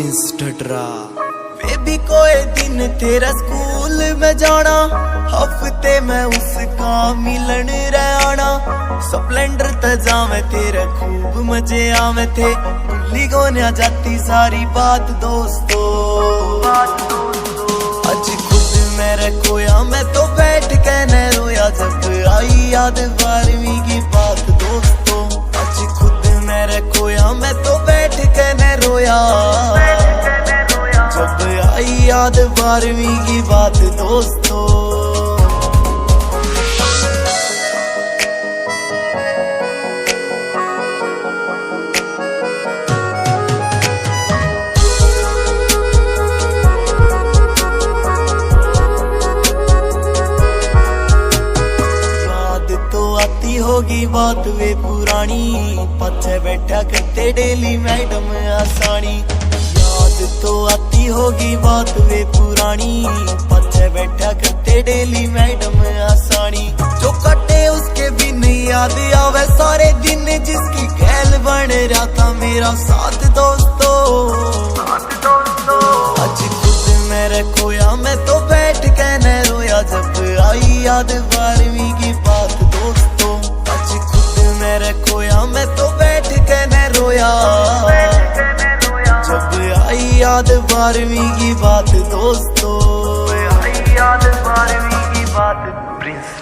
Prince टटरा। Baby कोई दिन तेरा स्कूल में जाना, हफ्ते में उसका मिलन रहना। स्प्लेंडर तजावे तेरे खूब मजे आवे थे, भूली को न जाती सारी बात दोस्तों। आज खुद मेरे खोया मैं तो बैठ के न रोया, जब आई याद 12वीं की बात दोस्तों। आज खुद मेरे खोया मैं तो बैठ के न रोया, जब आई याद 12वीं की बात दोस्तों। होगी बात वे पुरानी, पीछे बैठा करते डेली मैडम आसानी। याद तो आती होगी बात वे पुरानी, पीछे बैठा करते डेली मैडम आसानी। जो कटे उसके भी नहीं याद आवे सारे दिन, जिसकी खेल बन रहा था मेरा साथ दोस्तों। आज खुद मेरे खोया मैं तो बैठ के न रोया, जब आई याद 12वीं की बात दोस्तों। मेरे खोया मैं तो बैठ के न रोया, जब आई याद 12वीं की बात दोस्तों। आई याद 12वीं की बात प्रिंस।